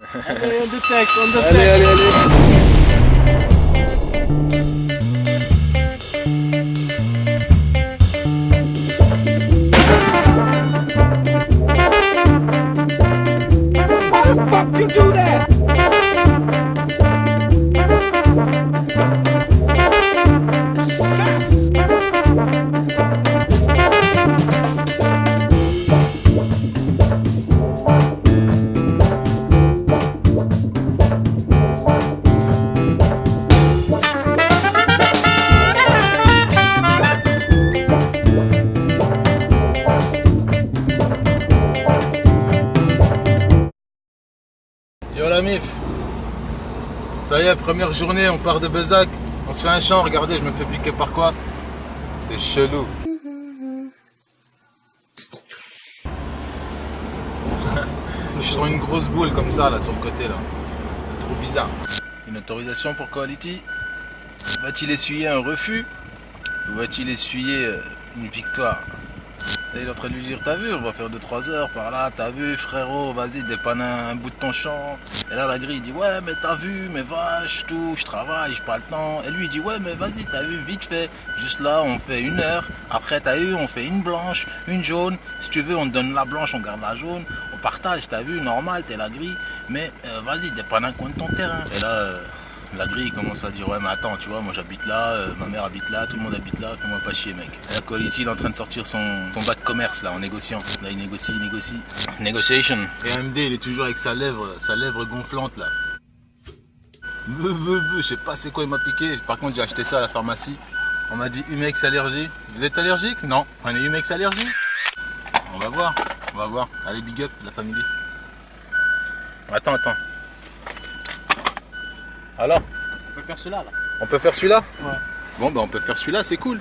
Allez, on détecte, on détecte. Allez, allez, allez. How the fuck you do that? Yo la mif. Ça y est, première journée, on part de Bezac. On se fait un champ, regardez, je me fais piquer par quoi? C'est chelou. Je sens une grosse boule comme ça là sur le côté là. C'est trop bizarre. Une autorisation pour Quality? Va-t-il essuyer un refus? Ou va-t-il essuyer une victoire? Et il est en train de lui dire, t'as vu, on va faire 2-3 heures par là, t'as vu frérot, vas-y dépanne un bout de ton champ. Et là la grille il dit, ouais mais t'as vu, mais vache, tout, je travaille, j'ai pas le temps. Et lui il dit, ouais mais vas-y, t'as vu, vite fait, juste là on fait 1 heure, après t'as vu, on fait une blanche, une jaune, si tu veux on te donne la blanche, on garde la jaune, on partage, t'as vu, normal, t'es la grille, mais vas-y dépanne un coin de ton terrain. Et là... la grille commence à dire ouais mais attends tu vois moi j'habite là, ma mère habite là, tout le monde habite là, comment pas chier mec. Et la Quality il est en train de sortir son bac commerce là en négociant. Là il négocie. Negotiation. Et AMD il est toujours avec sa lèvre gonflante là. Je sais pas c'est quoi il m'a piqué. Par contre j'ai acheté ça à la pharmacie. On m'a dit Humex allergie. Vous êtes allergique? Non. Prenez Humex allergie. On va voir. Allez big up la famille. Attends. Alors? On peut faire cela là. On peut faire celui-là? Ouais. Bon bah on peut faire celui-là, c'est cool.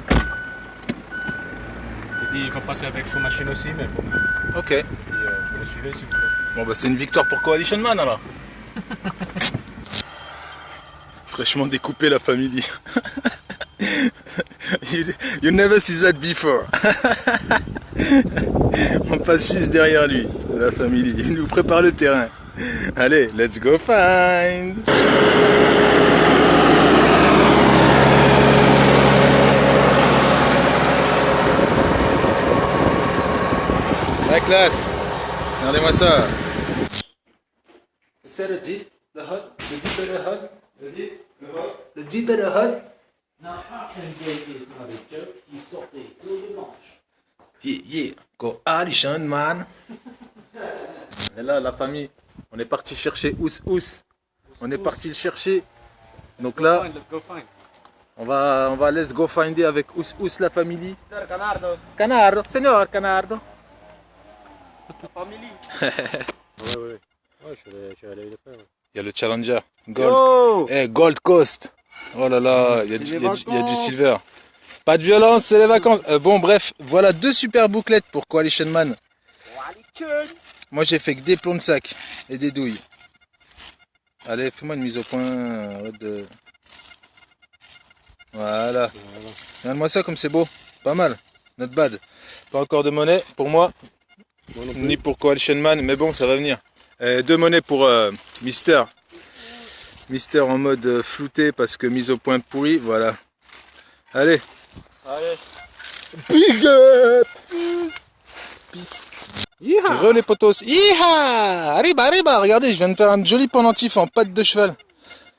Et puis il faut passer avec son machine aussi, mais bon. Ok. Et puis vous le suivez si vous voulez. Bon bah c'est une victoire pour Coalition Man alors. Fraîchement découpé la famille. you never see that before. On passe juste derrière lui, la famille. Il nous prépare le terrain. Allez, let's go find. La classe. Regardez-moi ça. C'est le deep, le hot, le deep et le hot, le deep, le hot, le deep et le hot. Now, Archangel is not a joke, he sortait tout le manche. Yeah, Coalition Man. Et là, la famille, on est parti chercher Ous. On est parti le chercher. Donc là, Let's go find. on va let's go finder avec Ous la famille. Canardo, Señor Canardo. Family. Ouais, je suis allé le faire. Il y a le Challenger. Gold. Gold Coast. Oh là là, il y a du silver. Pas de violence, c'est les vacances. Bon, bref, voilà 2 super bouclettes pour Coalition Man. Moi, j'ai fait que des plombs de sac et des douilles. Allez, fais-moi une mise au point. Voilà. Regarde-moi ça comme c'est beau. Pas mal. Not bad. Pas encore de monnaie pour moi. Ni pour Coalition Man, mais bon, ça va venir. 2 monnaies pour Mister. Mister en mode flouté parce que mise au point pourri. Voilà. Allez. Big up. Peace. Re les potos. Iha. Arriba. Regardez, je viens de faire un joli pendentif en patte de cheval.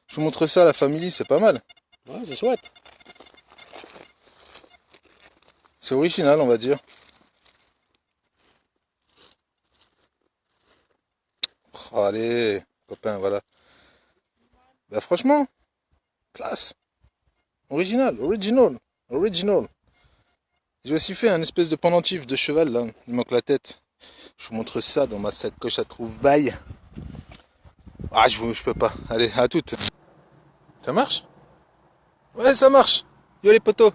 Je vous montre ça à la famille, c'est pas mal. Ouais, c'est chouette. C'est original, on va dire. Oh, allez, copain, voilà. Bah franchement, classe. Original. J'ai aussi fait un espèce de pendentif de cheval, là. Il manque la tête. Je vous montre ça dans ma sacoche à trouvailles. Ah, je peux pas. Allez, à toutes. Ça marche? Ouais, ça marche. Yo les potos.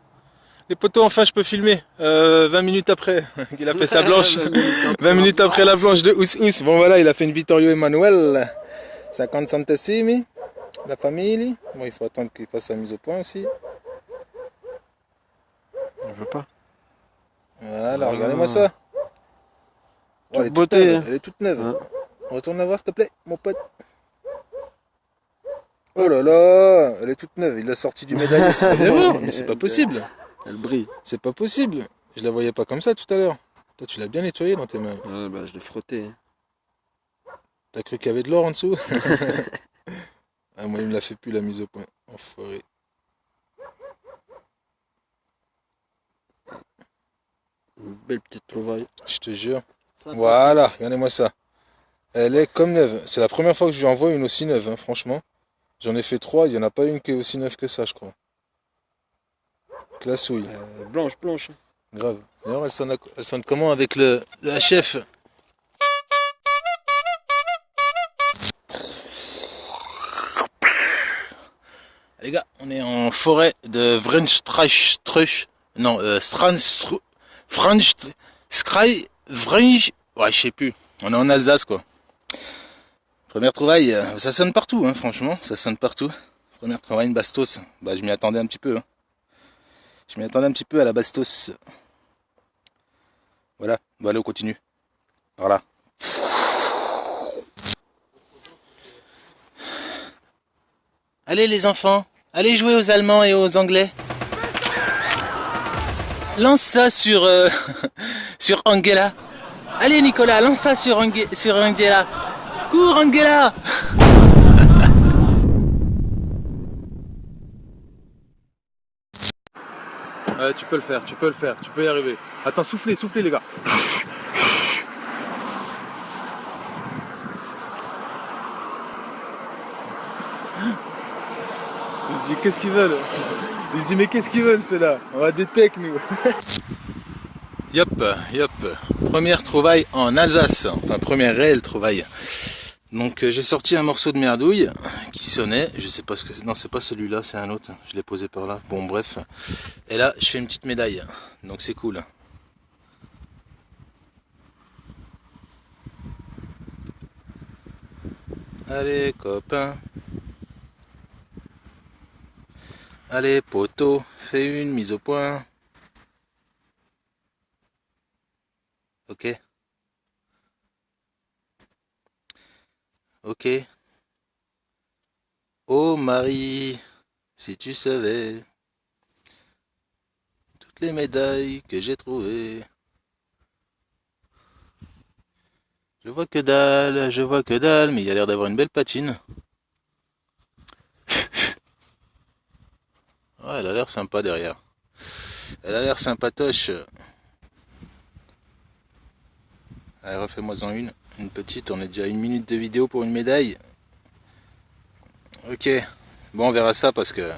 Les potos, enfin, je peux filmer. 20 minutes après qu'il a fait sa blanche. 20 minutes après la blanche de Ous. Bon, voilà, il a fait une Vittorio Emanuele. 50 centesimi. La famille. Bon, il faut attendre qu'il fasse sa mise au point aussi. Je veux pas. Voilà, regardez-moi ça. Oh, elle est toute beauté, neuve, hein. elle est toute neuve. Hein. Retourne la voir, s'il te plaît, mon pote. Oh là là, elle est toute neuve, il l'a sortie du médaillé, c'est pas bien voir, mais c'est pas possible. Elle brille. C'est pas possible. Je la voyais pas comme ça tout à l'heure. Toi, tu l'as bien nettoyée dans tes mains. Ouais, bah, je l'ai frotté. Hein. T'as cru qu'il y avait de l'or en dessous? Ah, moi, il me l'a fait plus la mise au point. Enfoiré. Une belle petite trouvaille. Je te jure. Ça, Voilà, regardez-moi ça. Elle est comme neuve. C'est la première fois que je lui envoie une aussi neuve, hein, franchement. J'en ai fait 3, il n'y en a pas une qui est aussi neuve que ça, je crois. Classouille. blanche, blanche. Grave. D'ailleurs, elle sonne comment avec le HF? Les gars, on est en forêt de Vrenstruch. Non, ouais, je sais plus. On est en Alsace, quoi. Première trouvaille, ça sonne partout, hein, franchement, ça sonne partout. Première trouvaille, une bastos. Bah, je m'y attendais un petit peu. Hein. Je m'y attendais un petit peu à la bastos. Voilà, bon, allez, on continue. Par là. Allez, les enfants, allez jouer aux Allemands et aux Anglais. Lance ça sur, sur Angela. Allez, Nicolas, lance ça sur Angela. Cours, Angela! Ouais, tu peux le faire, tu peux y arriver. Attends, soufflez, les gars. Il se dit, qu'est-ce qu'ils veulent? Il se dit, mais qu'est-ce qu'ils veulent ceux-là? On va des techs, nous. Yop. Première trouvaille en Alsace. Enfin, première réelle trouvaille. Donc j'ai sorti un morceau de merdouille qui sonnait, je sais pas ce que c'est, non c'est pas celui-là, c'est un autre, je l'ai posé par là, bon bref, et là je fais une petite médaille, donc c'est cool. Allez copain, allez poteau, fais une mise au point, ok. Ok. Oh Marie, si tu savais toutes les médailles que j'ai trouvées. Je vois que dalle, mais il y a l'air d'avoir une belle patine. Ouais, elle a l'air sympa derrière. Elle a l'air sympatoche. Allez, refais-moi-en une petite, on est déjà à 1 minute de vidéo pour une médaille. Ok, bon on verra ça parce que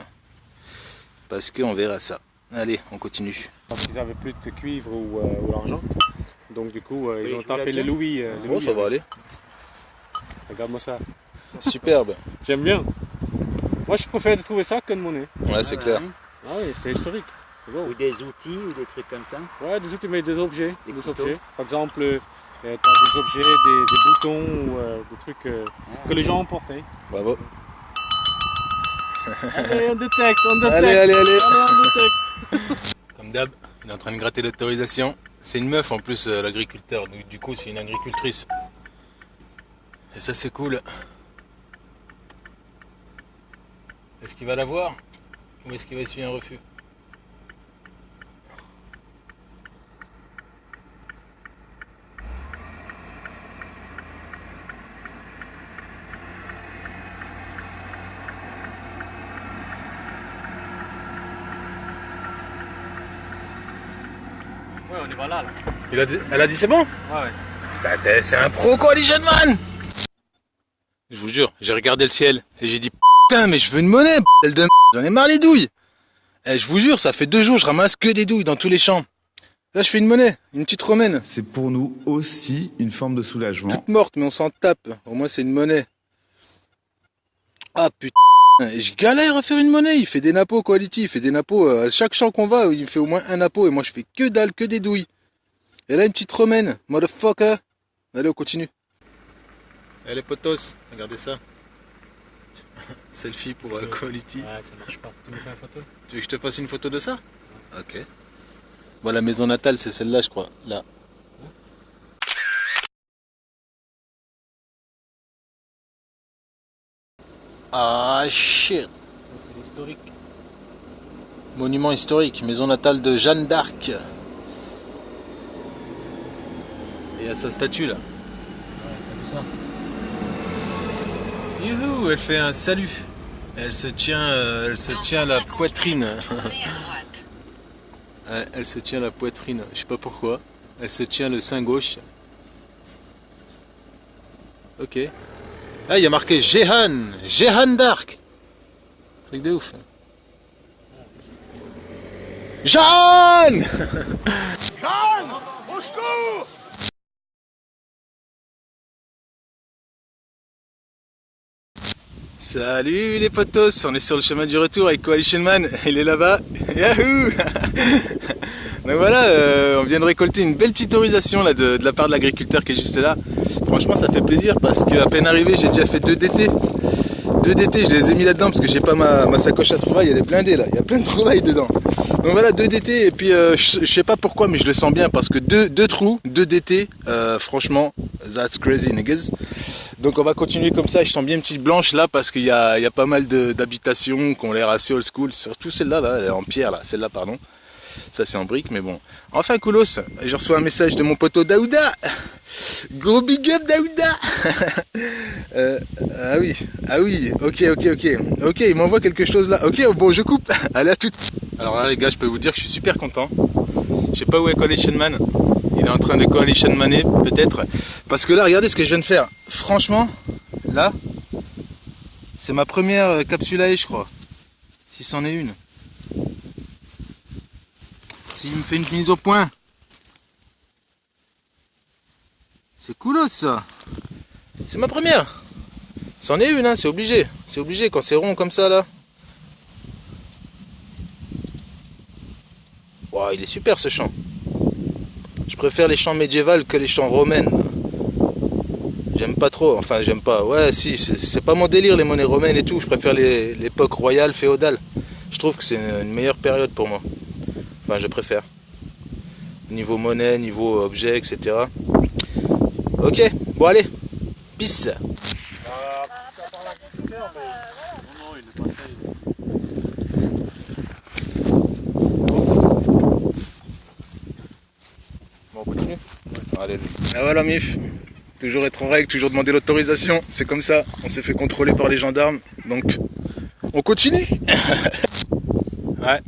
on verra ça. Allez, on continue. Parce qu'ils avaient plus de cuivre ou l'argent. Donc du coup, ils ont tapé le louis. Oh, ça va aller. Regarde-moi ça. Superbe. J'aime bien. Moi, je préfère de trouver ça que de monnaie. Ouais, c'est clair. Ah oui, c'est historique. Bon. Ou des outils ou des trucs comme ça. Ouais, des outils, mais des objets. Des objets. Par exemple, t'as des objets, des boutons ou des trucs que les gens ont portés. Bravo. Allez, on détecte. Allez. On détecte. Comme d'hab, il est en train de gratter l'autorisation. C'est une meuf en plus, l'agriculteur. Donc du coup, c'est une agricultrice. Et ça, c'est cool. Est-ce qu'il va l'avoir? Ou est-ce qu'il va essuyer un refus? Ouais, on y va là. Elle a dit c'est bon? Ouais. Putain, c'est un pro Coalition Man! Je vous jure, j'ai regardé le ciel et j'ai dit putain, mais je veux une monnaie, bordel de merde, j'en ai marre les douilles! Eh, je vous jure, ça fait 2 jours, je ramasse que des douilles dans tous les champs. Là, je fais une monnaie, une petite romaine. C'est pour nous aussi une forme de soulagement. Toute morte, mais on s'en tape. Au moins, c'est une monnaie. Ah putain, et je galère à faire une monnaie. Il fait des nappos quality, il fait des nappos. À chaque champ qu'on va, il fait au moins un nappot. Et moi, je fais que dalle, que des douilles. Et là, une petite romaine. Motherfucker. Allez, on continue. Allez, potos, regardez ça. Selfie pour quality. Ouais, ça marche pas. Tu me fais une photo? Tu veux que je te fasse une photo de ça? Ok. Bon, la maison natale, c'est celle-là, je crois. Là. Ah shit. Ça, c'est l'historique. Monument historique, maison natale de Jeanne d'Arc. Et à sa statue là. Ouais, t'as vu ça? Youhou, elle fait un salut. Elle se tient la poitrine. Elle se tient la poitrine, je sais pas pourquoi. Elle se tient le sein gauche. Ok. Ah, il y a marqué Jeanne d'Arc. Truc de ouf. Jeanne! Salut les potos, on est sur le chemin du retour avec Coalition Man, il est là-bas, yahoo. Donc voilà, on vient de récolter une belle petite autorisation là, de la part de l'agriculteur qui est juste là. Franchement ça fait plaisir parce qu'à peine arrivé j'ai déjà fait 2 DT. 2 DT, je les ai mis là-dedans parce que j'ai pas ma sacoche à trouvailles, elle est blindée là, il y a plein de trouvailles dedans. Donc voilà, 2 DT et puis je sais pas pourquoi mais je le sens bien parce que 2 trous, 2 DT, franchement, that's crazy niggas. Donc on va continuer comme ça, je sens bien une petite blanche là parce qu'il y a pas mal d'habitations qui ont l'air assez old school, surtout celle-là, là, elle est en pierre là, celle-là pardon. Ça c'est en brique mais bon. Enfin coolos, j'ai reçu un message de mon poteau Daouda. Gros big up Daouda. Ah oui, ok, il m'envoie quelque chose là. Ok, bon je coupe, allez à tout. Alors là les gars, je peux vous dire que je suis super content. Je sais pas où est Coalition Man. Il est en train de Coalition Maner peut-être. Parce que là, regardez ce que je viens de faire. Franchement, là, c'est ma première capsule à haie, je crois. Si c'en est une. S'il me fait une mise au point. C'est coolos ça. C'est ma première. C'en est une, hein, c'est obligé. C'est obligé quand c'est rond comme ça là. Wow, il est super ce champ. Je préfère les champs médiévales que les champs romaines. J'aime pas trop, enfin j'aime pas. Ouais si, c'est pas mon délire les monnaies romaines et tout. Je préfère l'époque royale, féodale. Je trouve que c'est une meilleure période pour moi. Enfin je préfère. Niveau monnaie, niveau objet, etc. Ok, bon allez. Peace. Bon, on continue. Allez. Et voilà Mif. Toujours être en règle, toujours demander l'autorisation. C'est comme ça. On s'est fait contrôler par les gendarmes. Donc, on continue. Ouais.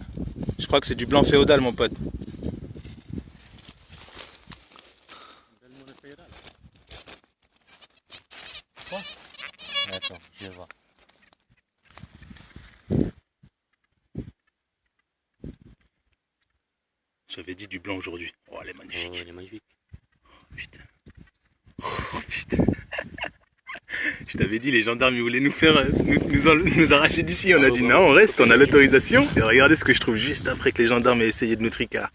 Je crois que c'est du blanc féodal mon pote. Attends, je vais voir. J'avais dit du blanc aujourd'hui. Oh, elle est magnifique. Oh, elle est magnifique. Putain. Oh putain. Je t'avais dit, les gendarmes ils voulaient nous faire nous arracher d'ici. On a dit non, on reste, on a l'autorisation. Et regardez ce que je trouve juste après que les gendarmes aient essayé de nous tricard.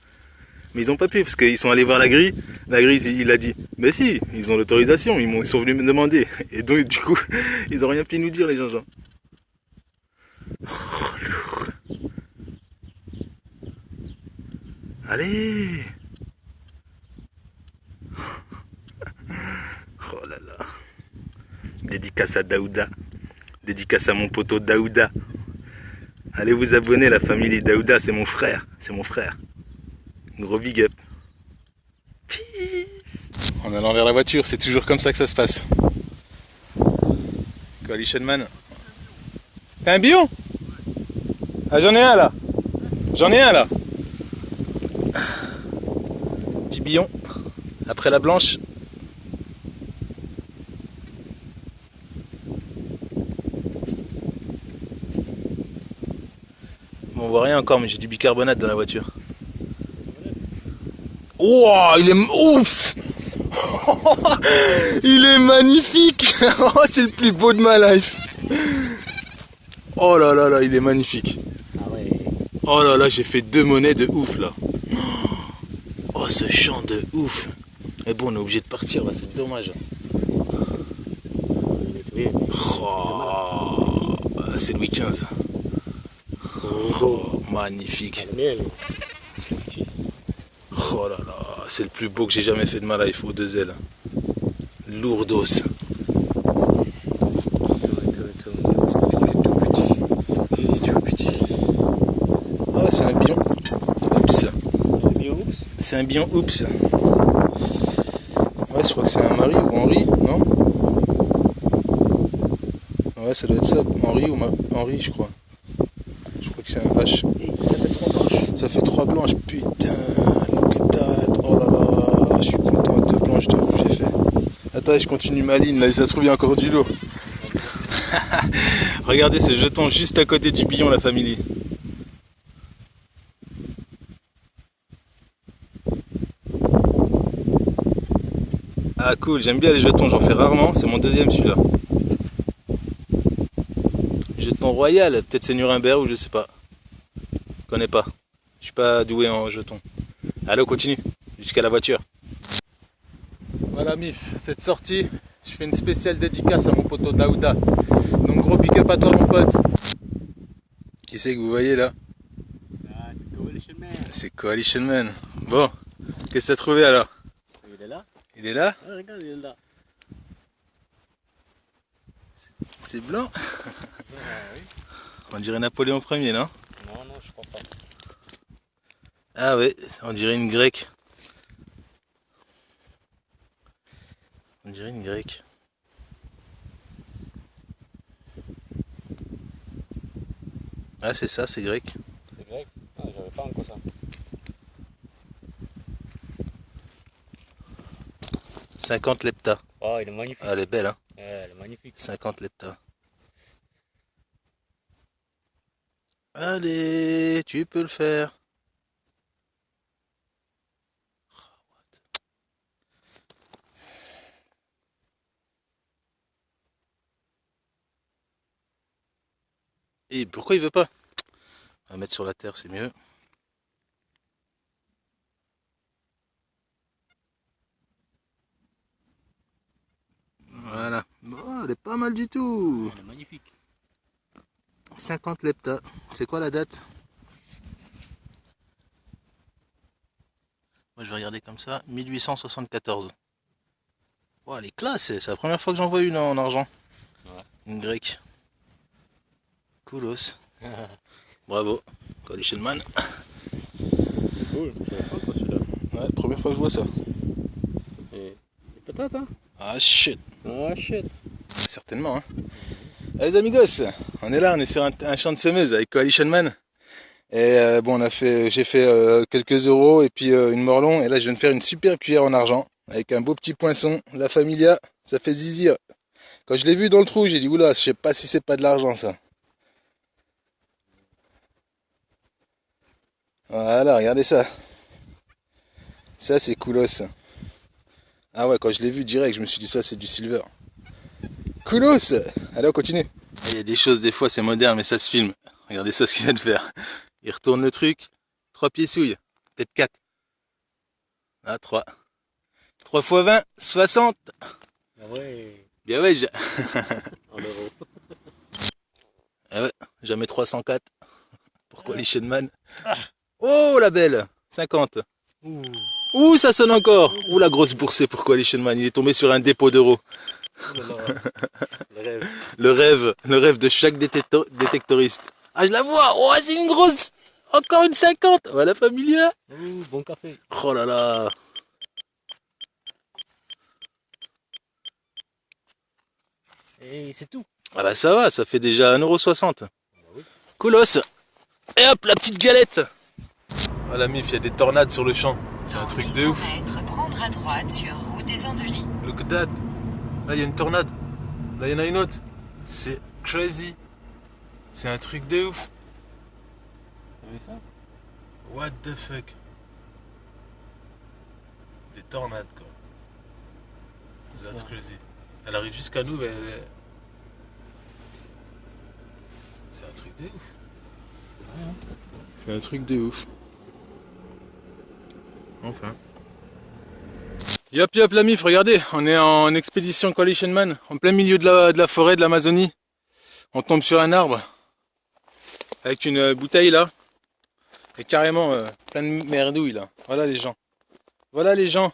Mais ils ont pas pu parce qu'ils sont allés voir la grille. La grille, il a dit, mais si, ils ont l'autorisation. Ils sont venus me demander. Et donc du coup, ils ont rien pu nous dire les gens. Oh, lourd. Allez. Oh là là. Dédicace à Daouda. Dédicace à mon poteau Daouda. Allez vous abonner la famille Daouda, c'est mon frère. C'est mon frère. Gros big up. Peace. En allant vers la voiture, c'est toujours comme ça que ça se passe. Coalition Man. T'as un bion? Ah j'en ai un là. J'en ai un là. Petit billon. Après la blanche. Bon, on voit rien encore, mais j'ai du bicarbonate dans la voiture. Oh, il est ouf. Il est magnifique. Oh, c'est le plus beau de ma life. Oh là là là, il est magnifique. Ah ouais. Oh là là, j'ai fait 2 monnaies de ouf là. Oh, ce champ de ouf. Mais bon, on est obligé de partir là, c'est dommage. Oh, c'est Louis XV. Oh, magnifique. Oh là là, c'est le plus beau que j'ai jamais fait de ma life aux 2 ailes. Lourdos. c'est un bion oups. Ouais, je crois que c'est un Marie ou Henri, non? Ouais, ça doit être ça, Henri ou Henri, je crois. Je crois que c'est un H. Ça fait 3 blanches, putain, look at that. Oh là là, je suis content, 2 blanches de rouge j'ai fait. Attends, je continue ma ligne, là, ça se trouve, il y a encore du lot. Regardez ces jetons juste à côté du billon, la famille. Ah cool, j'aime bien les jetons, j'en fais rarement, c'est mon deuxième celui-là. Jeton royal, peut-être c'est Nuremberg ou je sais pas. Je connais pas. Je suis pas doué en jetons. Allez, on continue, jusqu'à la voiture. Voilà Mif, cette sortie, je fais une spéciale dédicace à mon poteau Daouda. Donc gros big up à toi mon pote. Qui c'est que vous voyez là? Ah, c'est Coalition Man. C'est Coalition Man. Bon, qu'est-ce que t'as trouvé alors? Il est là? Il est là? Ah, regarde, il est là. C'est blanc? Ah, oui. On dirait Napoléon Ier, non? Non, non, je crois pas. Ah ouais, on dirait une grecque. On dirait une grecque. Ah c'est ça, c'est grec. C'est grec? Ah, j'avais pas encore ça. « 50 lepta. Oh, il est magnifique. Ah, elle est belle, hein? Ouais, elle est magnifique. 50 lepta. Allez, tu peux le faire. Et pourquoi il veut pas? On va mettre sur la terre, c'est mieux. Voilà. Oh, elle est pas mal du tout. Elle est magnifique. 50 lepta. C'est quoi la date? Moi je vais regarder comme ça. 1874. Oh, elle est classe. C'est la première fois que j'en vois une en argent. Ouais. Une grecque. Coolos. Bravo. Coalition Man. Cool, je savais pas quoi celui-là. Ouais, première fois que je vois ça. Et peut-être, hein? Ah shit. Ah, shit. Certainement, hein. Allez, les amigos, on est là, on est sur un champ de semeuse avec Coalition Man. Et bon, j'ai fait quelques euros et puis une morlon. Et là, je viens de faire une super cuillère en argent avec un beau petit poinçon. La Familia, ça fait zizir. Quand je l'ai vu dans le trou, j'ai dit oula, je sais pas si c'est pas de l'argent ça. Voilà, regardez ça. Ça, c'est coolos. Ah ouais, quand je l'ai vu direct, je me suis dit ça, c'est du silver. Coolos. Allez, on continue. Il y a des choses, des fois, c'est moderne, mais ça se filme. Regardez ça, ce qu'il vient de faire. Il retourne le truc. 3 pieds souilles. Peut-être 4. Ah, 3. 3 x 20, 60. Ah ouais. Bien ouais, En euros. ah ouais, jamais 304. Pour Coalition Man. Oh, la belle. 50. Ouh. Ouh, ça sonne encore. Ouh, la grosse boursée pour Coalition Man. Il est tombé sur un dépôt d'euros. Oh là là. Le rêve. Le rêve de chaque détectoriste. Ah, je la vois. Oh, c'est une grosse. Encore une 50. Voilà, Familia. Ouh, bon café. Oh là là. Et c'est tout. Ah bah ça va, ça fait déjà 1,60 €. oui. Coolos. Et hop, la petite galette. Ah la mif, il y a des tornades sur le champ. C'est un truc de ouf. Prendre à droite sur route des Andelys. Look at that. Là, il y a une tornade. Là, il y en a une autre. C'est crazy. C'est un truc de ouf. T'as vu ça? What the fuck. Des tornades, quoi. That's crazy. Elle arrive jusqu'à nous, mais c'est un truc de ouf. C'est un truc de ouf. Enfin. Yop yop la mif, regardez, on est en expédition Coalition Man, en plein milieu de la forêt de l'Amazonie. On tombe sur un arbre, avec une bouteille là, et carrément plein de merdouilles là. Voilà les gens. Voilà les gens.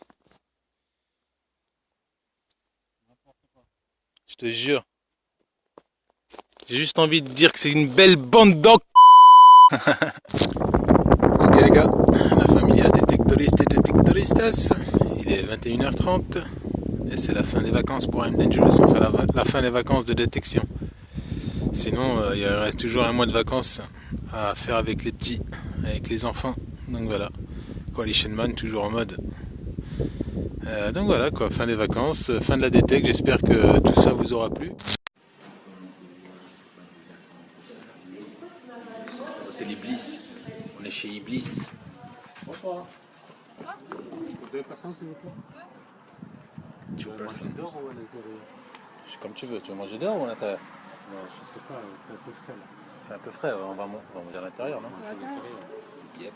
Je te jure. J'ai juste envie de dire que c'est une belle bande d'enc... Ok les gars, la famille a détectoriste et détectoriste. tristesse. Il est 21h30 et c'est la fin des vacances pour M Dangerous, enfin la fin des vacances de détection. Sinon, il reste toujours un mois de vacances à faire avec les petits, avec les enfants. Donc voilà, Coalition Man toujours en mode. Donc voilà quoi, fin des vacances, fin de la détec. J'espère que tout ça vous aura plu. Hôtel Iblis, on est chez Iblis. Bonsoir. Deux personnes, s'il vous plaît. Two person. Dehors ou à l'intérieur? Comme tu veux, tu veux manger dehors ou à l'intérieur? Non, je sais pas, c'est un peu frais là. C'est un peu frais, on va manger à l'intérieur, non? À l'intérieur. Yep.